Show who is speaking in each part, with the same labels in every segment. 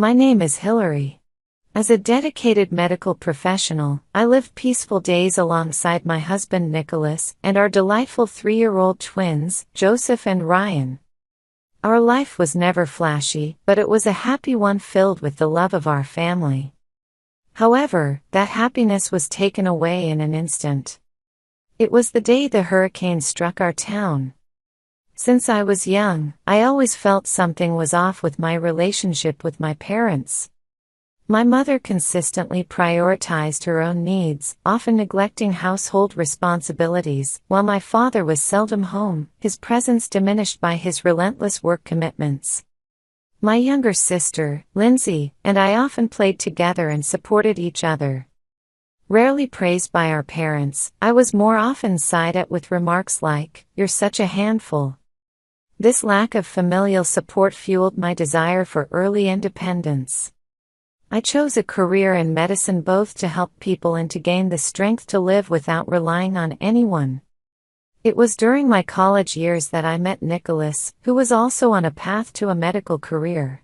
Speaker 1: My name is Hillary. As a dedicated medical professional, I live peaceful days alongside my husband Nicholas and our delightful 3-year-old twins, Joseph and Ryan. Our life was never flashy, but it was a happy one filled with the love of our family. However, that happiness was taken away in an instant. It was the day the hurricane struck our town. Since I was young, I always felt something was off with my relationship with my parents. My mother consistently prioritized her own needs, often neglecting household responsibilities, while my father was seldom home, his presence diminished by his relentless work commitments. My younger sister, Lindsay, and I often played together and supported each other. Rarely praised by our parents, I was more often sighed at with remarks like, "You're such a handful." This lack of familial support fueled my desire for early independence. I chose a career in medicine both to help people and to gain the strength to live without relying on anyone. It was during my college years that I met Nicholas, who was also on a path to a medical career.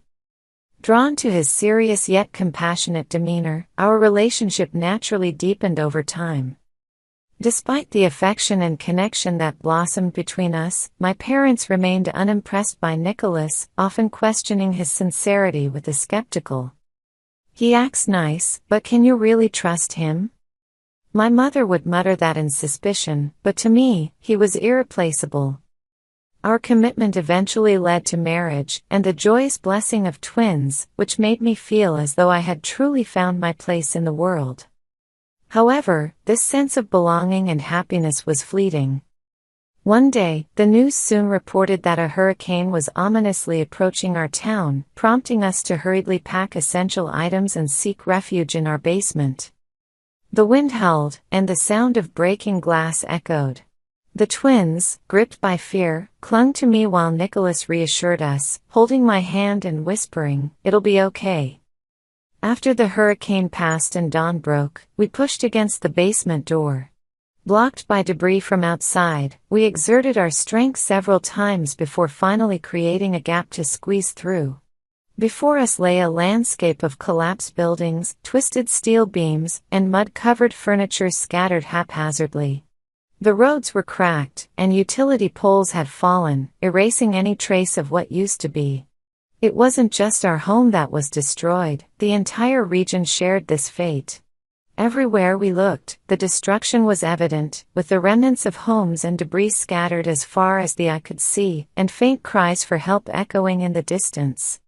Speaker 1: Drawn to his serious yet compassionate demeanor, our relationship naturally deepened over time. Despite the affection and connection that blossomed between us, my parents remained unimpressed by Nicholas, often questioning his sincerity with a skeptical, "He acts nice, but can you really trust him?" My mother would mutter that in suspicion, but to me, he was irreplaceable. Our commitment eventually led to marriage, and the joyous blessing of twins, which made me feel as though I had truly found my place in the world. However, this sense of belonging and happiness was fleeting. One day, the news soon reported that a hurricane was ominously approaching our town, prompting us to hurriedly pack essential items and seek refuge in our basement. The wind howled, and the sound of breaking glass echoed. The twins, gripped by fear, clung to me while Nicholas reassured us, holding my hand and whispering, "It'll be okay." After the hurricane passed and dawn broke, we pushed against the basement door. Blocked by debris from outside, we exerted our strength several times before finally creating a gap to squeeze through. Before us lay a landscape of collapsed buildings, twisted steel beams, and mud-covered furniture scattered haphazardly. The roads were cracked, and utility poles had fallen, erasing any trace of what used to be. It wasn't just our home that was destroyed, the entire region shared this fate. Everywhere we looked, the destruction was evident, with the remnants of homes and debris scattered as far as the eye could see, and faint cries for help echoing in the distance.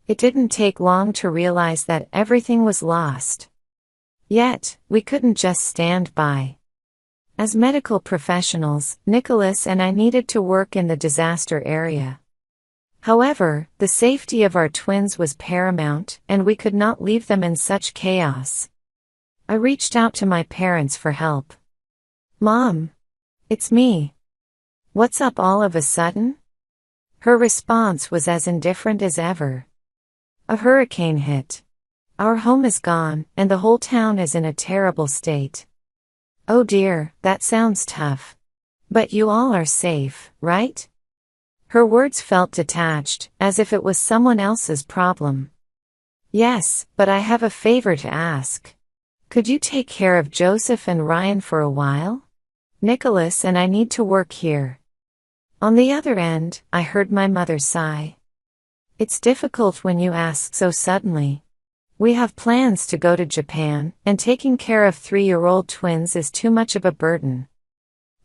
Speaker 1: It didn't take long to realize that everything was lost. Yet, we couldn't just stand by. As medical professionals, Nicholas and I needed to work in the disaster area. However, the safety of our twins was paramount, and we could not leave them in such chaos. I reached out to my parents for help. "Mom, it's me. What's up all of a sudden?" Her response was as indifferent as ever. "A hurricane hit. Our home is gone, and the whole town is in a terrible state." "Oh dear, that sounds tough. But you all are safe, right?" Her words felt detached, as if it was someone else's problem. "Yes, but I have a favor to ask. Could you take care of Joseph and Ryan for a while? Nicholas and I need to work here." On the other end, I heard my mother sigh. "It's difficult when you ask so suddenly. We have plans to go to Japan, and taking care of 3-year-old twins is too much of a burden."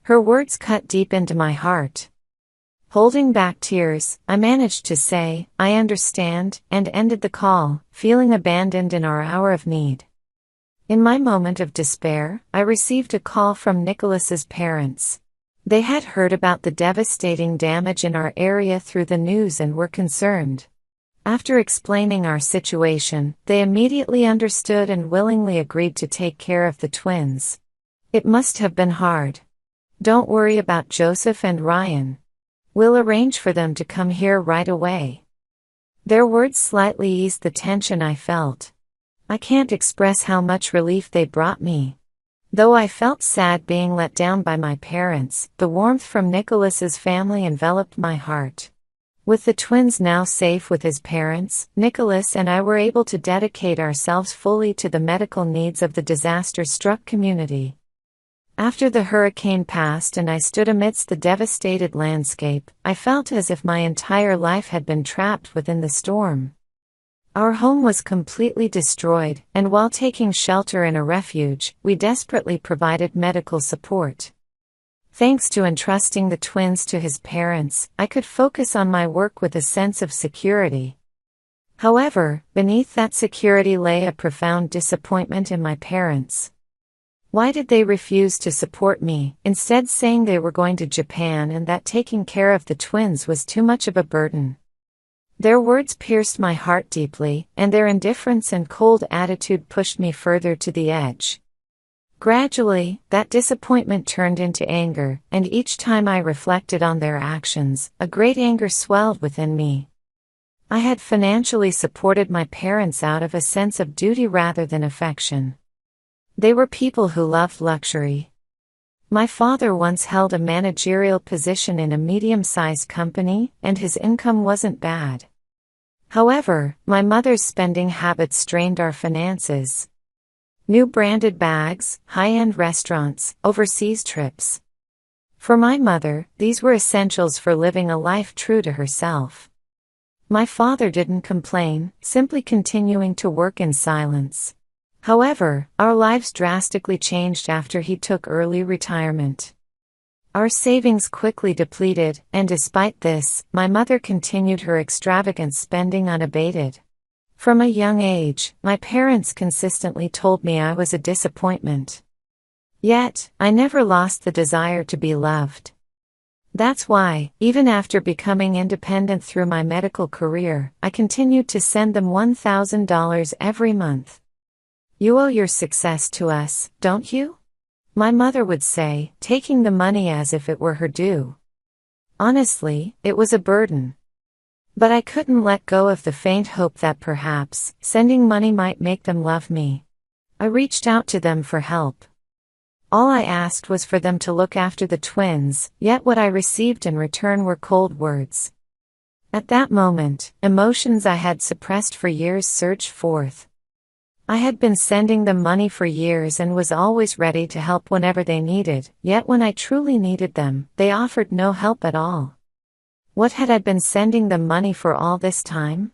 Speaker 1: Her words cut deep into my heart. Holding back tears, I managed to say, "I understand," and ended the call, feeling abandoned in our hour of need. In my moment of despair, I received a call from Nicholas's parents. They had heard about the devastating damage in our area through the news and were concerned. After explaining our situation, they immediately understood and willingly agreed to take care of the twins. "It must have been hard. Don't worry about Joseph and Ryan. We'll arrange for them to come here right away." Their words slightly eased the tension I felt. I can't express how much relief they brought me. Though I felt sad being let down by my parents, the warmth from Nicholas's family enveloped my heart. With the twins now safe with his parents, Nicholas and I were able to dedicate ourselves fully to the medical needs of the disaster-struck community. After the hurricane passed and I stood amidst the devastated landscape, I felt as if my entire life had been trapped within the storm. Our home was completely destroyed, and while taking shelter in a refuge, we desperately provided medical support. Thanks to entrusting the twins to his parents, I could focus on my work with a sense of security. However, beneath that security lay a profound disappointment in my parents. Why did they refuse to support me, instead saying they were going to Japan and that taking care of the twins was too much of a burden? Their words pierced my heart deeply, and their indifference and cold attitude pushed me further to the edge. Gradually, that disappointment turned into anger, and each time I reflected on their actions, a great anger swelled within me. I had financially supported my parents out of a sense of duty rather than affection. They were people who loved luxury. My father once held a managerial position in a medium-sized company, and his income wasn't bad. However, my mother's spending habits strained our finances. New branded bags, high-end restaurants, overseas trips. For my mother, these were essentials for living a life true to herself. My father didn't complain, simply continuing to work in silence. However, our lives drastically changed after he took early retirement. Our savings quickly depleted, and despite this, my mother continued her extravagant spending unabated. From a young age, my parents consistently told me I was a disappointment. Yet, I never lost the desire to be loved. That's why, even after becoming independent through my medical career, I continued to send them $1,000 every month. "You owe your success to us, don't you?" my mother would say, taking the money as if it were her due. Honestly, it was a burden. But I couldn't let go of the faint hope that perhaps, sending money might make them love me. I reached out to them for help. All I asked was for them to look after the twins, yet what I received in return were cold words. At that moment, emotions I had suppressed for years surged forth. I had been sending them money for years and was always ready to help whenever they needed, yet when I truly needed them, they offered no help at all. What had I been sending them money for all this time?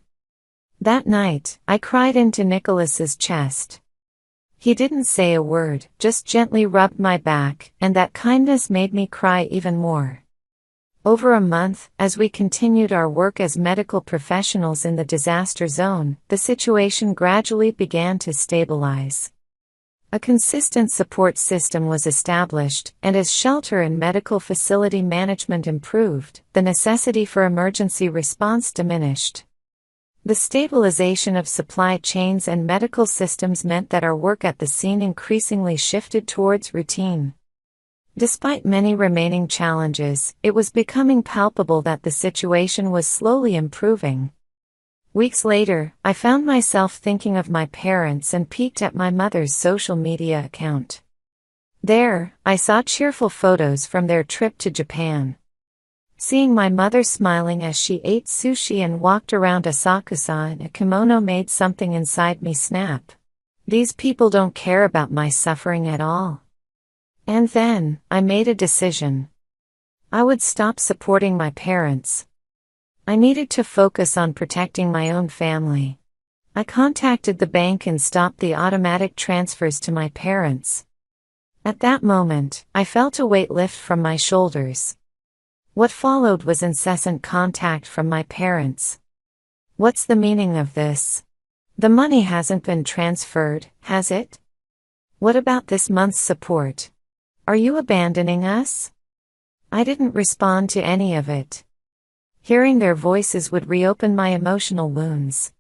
Speaker 1: That night, I cried into Nicholas's chest. He didn't say a word, just gently rubbed my back, and that kindness made me cry even more. Over a month, as we continued our work as medical professionals in the disaster zone, the situation gradually began to stabilize. A consistent support system was established, and as shelter and medical facility management improved, the necessity for emergency response diminished. The stabilization of supply chains and medical systems meant that our work at the scene increasingly shifted towards routine. Despite many remaining challenges, it was becoming palpable that the situation was slowly improving. Weeks later, I found myself thinking of my parents and peeked at my mother's social media account. There, I saw cheerful photos from their trip to Japan. Seeing my mother smiling as she ate sushi and walked around Asakusa in a kimono made something inside me snap. These people don't care about my suffering at all. And then, I made a decision. I would stop supporting my parents. I needed to focus on protecting my own family. I contacted the bank and stopped the automatic transfers to my parents. At that moment, I felt a weight lift from my shoulders. What followed was incessant contact from my parents. What's the meaning of this? The money hasn't been transferred, has it? What about this month's support? Are you abandoning us? I didn't respond to any of it. Hearing their voices would reopen my emotional wounds.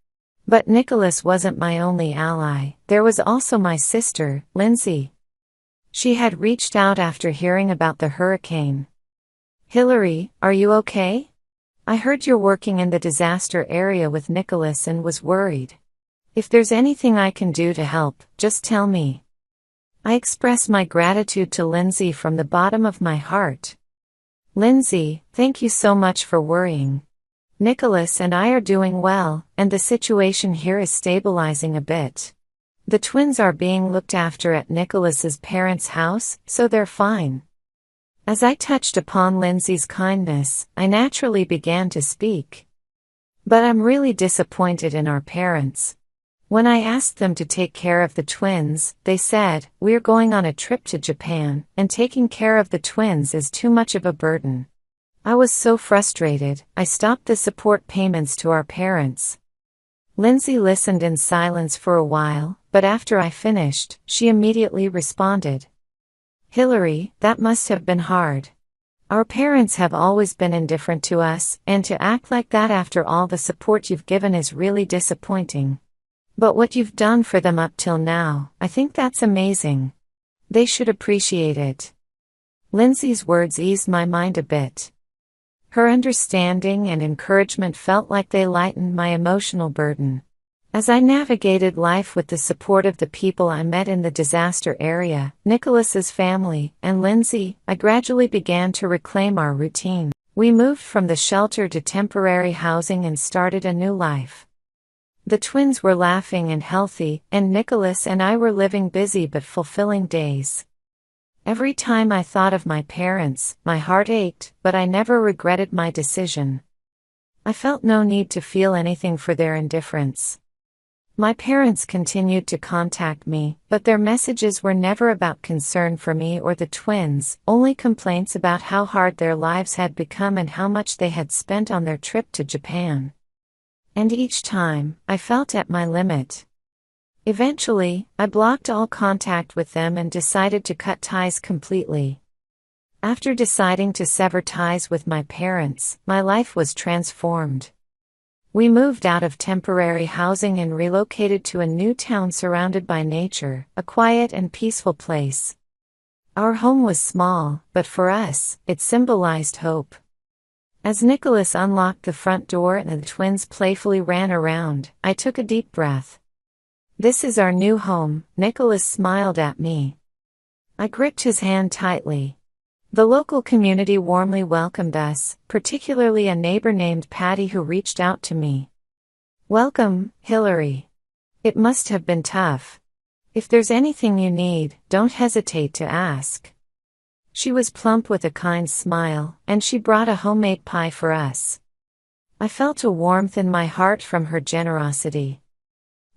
Speaker 1: But Nicholas wasn't my only ally, there was also my sister, Lindsay. She had reached out after hearing about the hurricane. "Hillary, are you okay? I heard you're working in the disaster area with Nicholas and was worried. If there's anything I can do to help, just tell me." I express my gratitude to Lindsay from the bottom of my heart. "Lindsay, thank you so much for worrying. Nicholas and I are doing well, and the situation here is stabilizing a bit. The twins are being looked after at Nicholas's parents' house, so they're fine." As I touched upon Lindsay's kindness, I naturally began to speak. "But I'm really disappointed in our parents. When I asked them to take care of the twins, they said, 'We're going on a trip to Japan, and taking care of the twins is too much of a burden.' I was so frustrated, I stopped the support payments to our parents." Lindsay listened in silence for a while, but after I finished, she immediately responded. "Hillary, that must have been hard. Our parents have always been indifferent to us, and to act like that after all the support you've given is really disappointing. But what you've done for them up till now, I think that's amazing. They should appreciate it." Lindsay's words eased my mind a bit. Her understanding and encouragement felt like they lightened my emotional burden. As I navigated life with the support of the people I met in the disaster area, Nicholas's family, and Lindsay, I gradually began to reclaim our routine. We moved from the shelter to temporary housing and started a new life. The twins were laughing and healthy, and Nicholas and I were living busy but fulfilling days. Every time I thought of my parents, my heart ached, but I never regretted my decision. I felt no need to feel anything for their indifference. My parents continued to contact me, but their messages were never about concern for me or the twins, only complaints about how hard their lives had become and how much they had spent on their trip to Japan. And each time, I felt at my limit. Eventually, I blocked all contact with them and decided to cut ties completely. After deciding to sever ties with my parents, my life was transformed. We moved out of temporary housing and relocated to a new town surrounded by nature, a quiet and peaceful place. Our home was small, but for us, it symbolized hope. As Nicholas unlocked the front door and the twins playfully ran around, I took a deep breath. "This is our new home," Nicholas smiled at me. I gripped his hand tightly. The local community warmly welcomed us, particularly a neighbor named Patty who reached out to me. "Welcome, Hillary. It must have been tough. If there's anything you need, don't hesitate to ask." She was plump with a kind smile, and she brought a homemade pie for us. I felt a warmth in my heart from her generosity.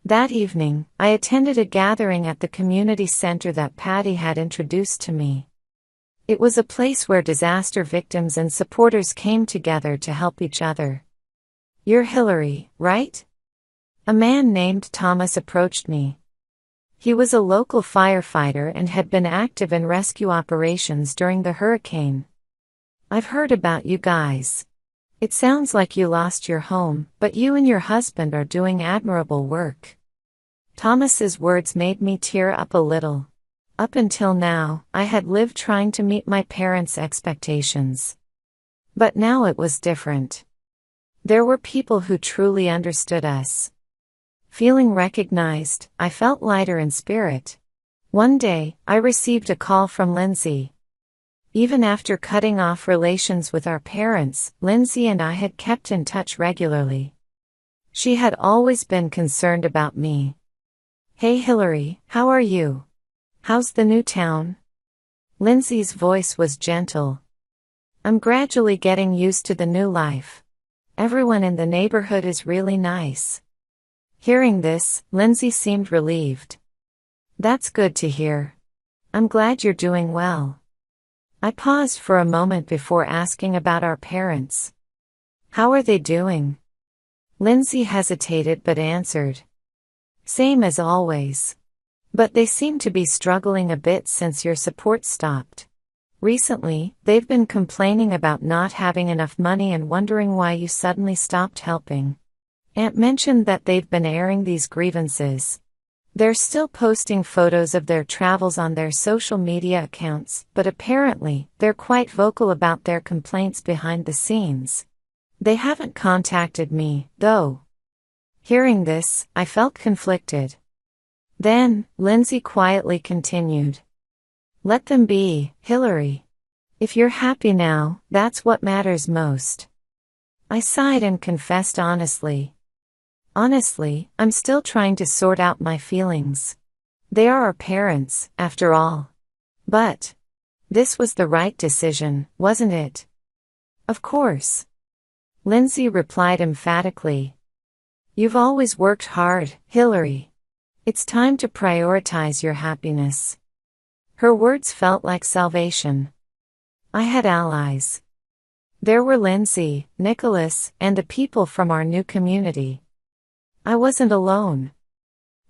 Speaker 1: That evening, I attended a gathering at the community center that Patty had introduced to me. It was a place where disaster victims and supporters came together to help each other. "You're Hillary, right?" A man named Thomas approached me. He was a local firefighter and had been active in rescue operations during the hurricane. "I've heard about you guys. It sounds like you lost your home, but you and your husband are doing admirable work." Thomas's words made me tear up a little. Up until now, I had lived trying to meet my parents' expectations. But now it was different. There were people who truly understood us. Feeling recognized, I felt lighter in spirit. One day, I received a call from Lindsay. Even after cutting off relations with our parents, Lindsay and I had kept in touch regularly. She had always been concerned about me. "Hey Hillary, how are you? How's the new town?" Lindsay's voice was gentle. "I'm gradually getting used to the new life. Everyone in the neighborhood is really nice." Hearing this, Lindsay seemed relieved. "That's good to hear. I'm glad you're doing well." I paused for a moment before asking about our parents. "How are they doing?" Lindsay hesitated but answered. "Same as always. But they seem to be struggling a bit since your support stopped. Recently, they've been complaining about not having enough money and wondering why you suddenly stopped helping. Aunt mentioned that they've been airing these grievances. They're still posting photos of their travels on their social media accounts, but apparently, they're quite vocal about their complaints behind the scenes. They haven't contacted me, though." Hearing this, I felt conflicted. Then, Lindsay quietly continued. "Let them be, Hillary. If you're happy now, that's what matters most." I sighed and confessed honestly. Honestly, I'm still trying to sort out my feelings. They are our parents, after all. But this was the right decision, wasn't it? Of course. Lindsay replied emphatically. You've always worked hard, Hillary. It's time to prioritize your happiness. Her words felt like salvation. I had allies. There were Lindsay, Nicholas, and the people from our new community. I wasn't alone.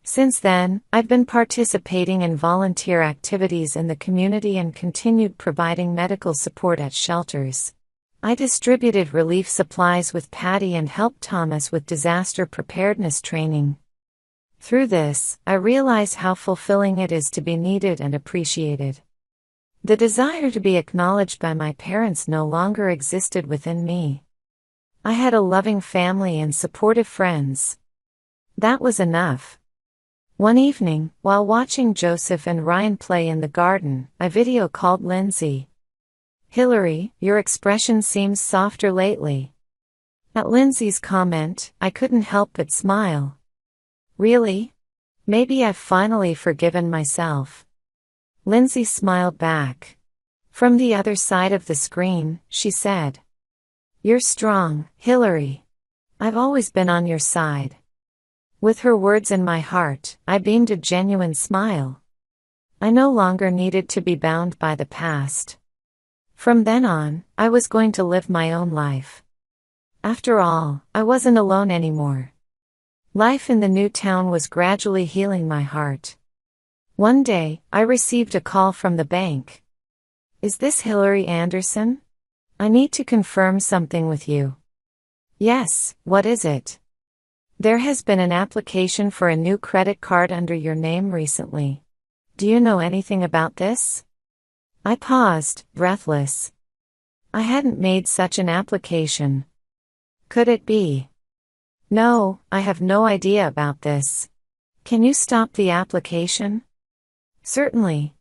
Speaker 1: Since then, I've been participating in volunteer activities in the community and continued providing medical support at shelters. I distributed relief supplies with Patty and helped Thomas with disaster preparedness training. Through this, I realized how fulfilling it is to be needed and appreciated. The desire to be acknowledged by my parents no longer existed within me. I had a loving family and supportive friends. That was enough. One evening, while watching Joseph and Ryan play in the garden, I video called Lindsay. Hillary, your expression seems softer lately. At Lindsay's comment, I couldn't help but smile. Really? Maybe I've finally forgiven myself. Lindsay smiled back. From the other side of the screen, she said, You're strong, Hillary. I've always been on your side. With her words in my heart, I beamed a genuine smile. I no longer needed to be bound by the past. From then on, I was going to live my own life. After all, I wasn't alone anymore. Life in the new town was gradually healing my heart. One day, I received a call from the bank. Is this Hillary Anderson? I need to confirm something with you. Yes, what is it? There has been an application for a new credit card under your name recently. Do you know anything about this? I paused, breathless. I hadn't made such an application. Could it be? No, I have no idea about this. Can you stop the application? Certainly.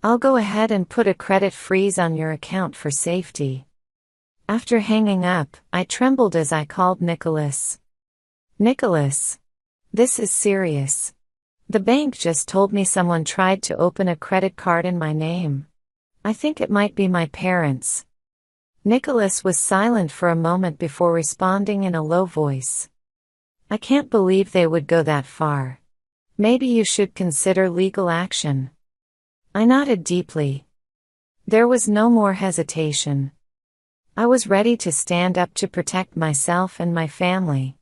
Speaker 1: I'll go ahead and put a credit freeze on your account for safety. After hanging up, I trembled as I called Nicholas. Nicholas. This is serious. The bank just told me someone tried to open a credit card in my name. I think it might be my parents. Nicholas was silent for a moment before responding in a low voice. I can't believe they would go that far. Maybe you should consider legal action. I nodded deeply. There was no more hesitation. I was ready to stand up to protect myself and my family.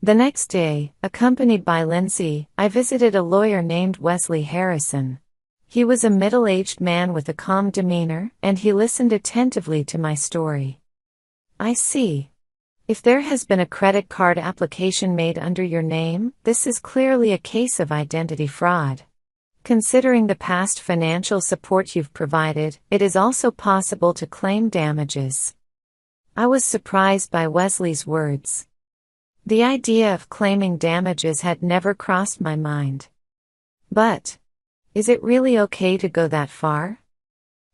Speaker 1: The next day, accompanied by Lindsay, I visited a lawyer named Wesley Harrison. He was a middle-aged man with a calm demeanor, and he listened attentively to my story. I see. If there has been a credit card application made under your name, this is clearly a case of identity fraud. Considering the past financial support you've provided, it is also possible to claim damages. I was surprised by Wesley's words. The idea of claiming damages had never crossed my mind. But, is it really okay to go that far?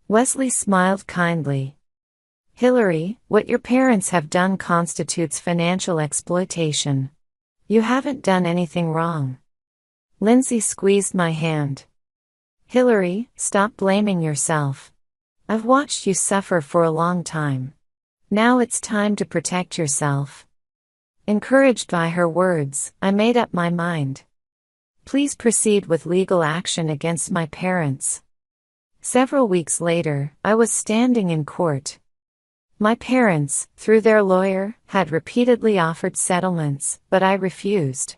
Speaker 1: Wesley smiled kindly. Hillary, what your parents have done constitutes financial exploitation. You haven't done anything wrong. Lindsay squeezed my hand. Hillary, stop blaming yourself. I've watched you suffer for a long time. Now it's time to protect yourself. Encouraged by her words, I made up my mind. Please proceed with legal action against my parents. Several weeks later, I was standing in court. My parents, through their lawyer, had repeatedly offered settlements, but I refused.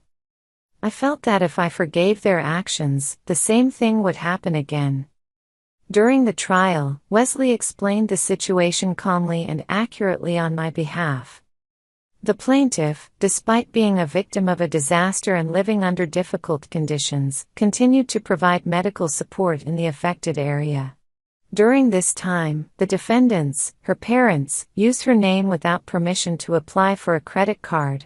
Speaker 1: I felt that if I forgave their actions, the same thing would happen again. During the trial, Wesley explained the situation calmly and accurately on my behalf. The plaintiff, despite being a victim of a disaster and living under difficult conditions, continued to provide medical support in the affected area. During this time, the defendants, her parents, used her name without permission to apply for a credit card.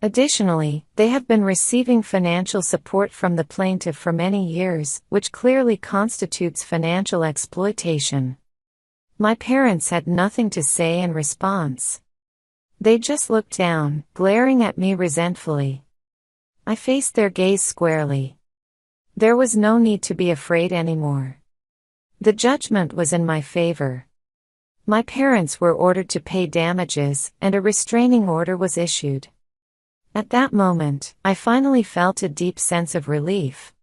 Speaker 1: Additionally, they have been receiving financial support from the plaintiff for many years, which clearly constitutes financial exploitation. My parents had nothing to say in response. They just looked down, glaring at me resentfully. I faced their gaze squarely. There was no need to be afraid anymore. The judgment was in my favor. My parents were ordered to pay damages, and a restraining order was issued. At that moment, I finally felt a deep sense of relief.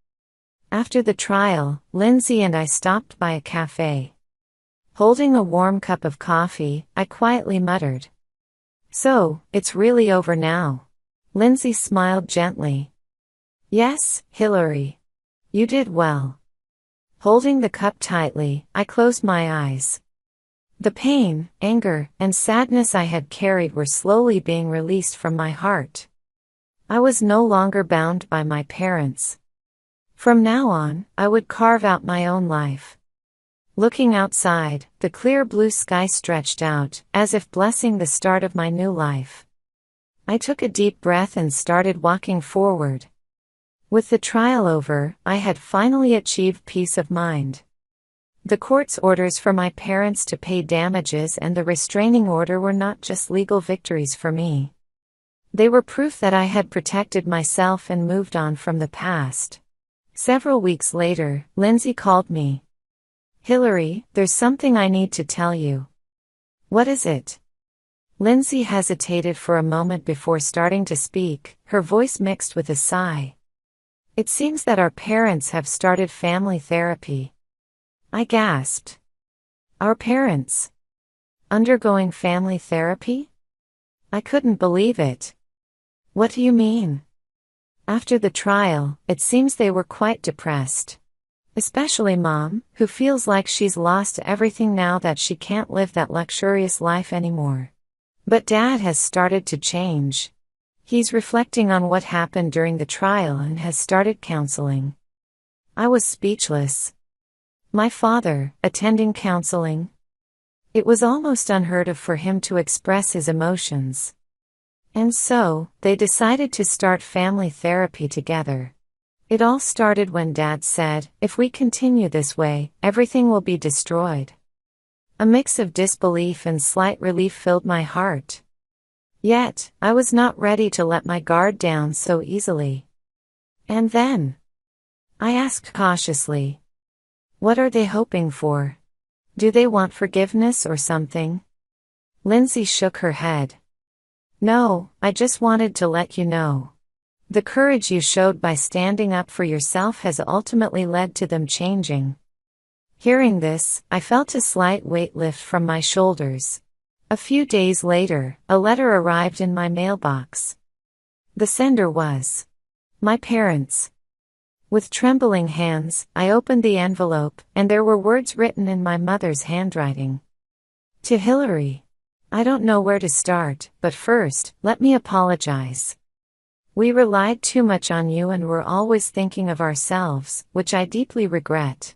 Speaker 1: After the trial, Lindsay and I stopped by a cafe. Holding a warm cup of coffee, I quietly muttered, "So, it's really over now." Lindsay smiled gently. "Yes, Hillary. You did well." Holding the cup tightly, I closed my eyes. The pain, anger, and sadness I had carried were slowly being released from my heart. I was no longer bound by my parents. From now on, I would carve out my own life. Looking outside, the clear blue sky stretched out, as if blessing the start of my new life. I took a deep breath and started walking forward. With the trial over, I had finally achieved peace of mind. The court's orders for my parents to pay damages and the restraining order were not just legal victories for me. They were proof that I had protected myself and moved on from the past. Several weeks later, Lindsay called me. "Hillary, there's something I need to tell you." "What is it?" Lindsay hesitated for a moment before starting to speak, her voice mixed with a sigh. "It seems that our parents have started family therapy." I gasped. "Our parents? Undergoing family therapy?" I couldn't believe it. "What do you mean?" After the trial, it seems they were quite depressed. Especially Mom, who feels like she's lost everything now that she can't live that luxurious life anymore. But Dad has started to change. He's reflecting on what happened during the trial and has started counseling. I was speechless. My father, attending counseling? It was almost unheard of for him to express his emotions. And so, they decided to start family therapy together. It all started when Dad said, "If we continue this way, everything will be destroyed." A mix of disbelief and slight relief filled my heart. Yet, I was not ready to let my guard down so easily. "And then?" I asked cautiously. "What are they hoping for? Do they want forgiveness or something?" Lindsay shook her head. "No, I just wanted to let you know. The courage you showed by standing up for yourself has ultimately led to them changing." Hearing this, I felt a slight weight lift from my shoulders. A few days later, a letter arrived in my mailbox. The sender was my parents. With trembling hands, I opened the envelope, and there were words written in my mother's handwriting. "To Hillary. I don't know where to start, but first, let me apologize. We relied too much on you and were always thinking of ourselves, which I deeply regret.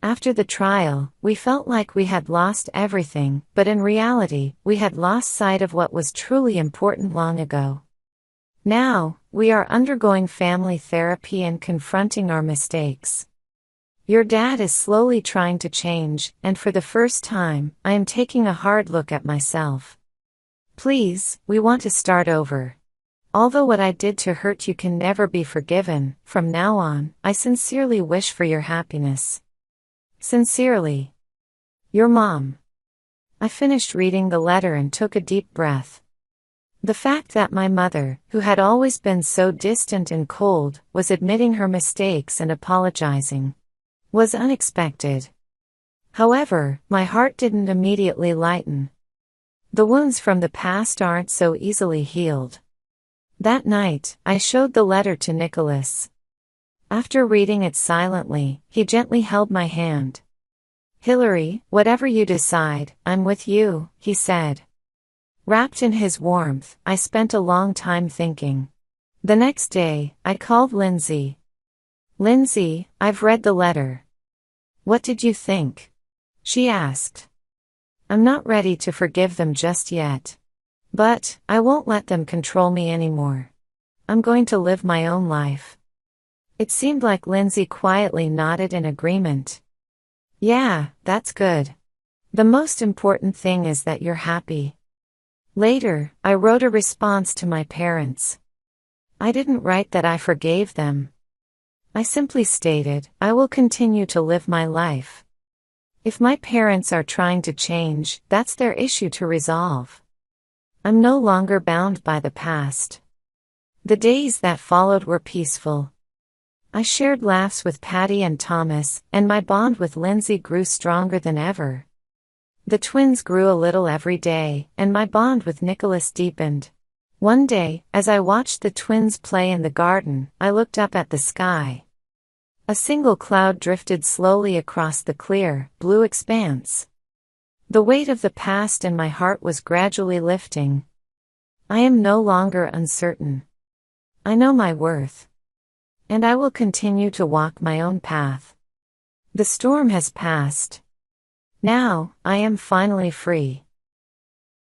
Speaker 1: After the trial, we felt like we had lost everything, but in reality, we had lost sight of what was truly important long ago. Now, we are undergoing family therapy and confronting our mistakes. Your dad is slowly trying to change, and for the first time, I am taking a hard look at myself. Please, we want to start over. Although what I did to hurt you can never be forgiven, from now on, I sincerely wish for your happiness. Sincerely. Your Mom." I finished reading the letter and took a deep breath. The fact that my mother, who had always been so distant and cold, was admitting her mistakes and apologizing, was unexpected. However, my heart didn't immediately lighten. The wounds from the past aren't so easily healed. That night, I showed the letter to Nicholas. After reading it silently, he gently held my hand. "Hillary, whatever you decide, I'm with you," he said. Wrapped in his warmth, I spent a long time thinking. The next day, I called Lindsay. "Lindsay, I've read the letter. What did you think?" she asked. "I'm not ready to forgive them just yet. But, I won't let them control me anymore. I'm going to live my own life." It seemed like Lindsay quietly nodded in agreement. "Yeah, that's good. The most important thing is that you're happy." Later, I wrote a response to my parents. I didn't write that I forgave them. I simply stated, I will continue to live my life. If my parents are trying to change, that's their issue to resolve. I'm no longer bound by the past. The days that followed were peaceful. I shared laughs with Patty and Thomas, and my bond with Lindsay grew stronger than ever. The twins grew a little every day, and my bond with Nicholas deepened. One day, as I watched the twins play in the garden, I looked up at the sky. A single cloud drifted slowly across the clear, blue expanse. The weight of the past in my heart was gradually lifting. I am no longer uncertain. I know my worth. And I will continue to walk my own path. The storm has passed. Now, I am finally free.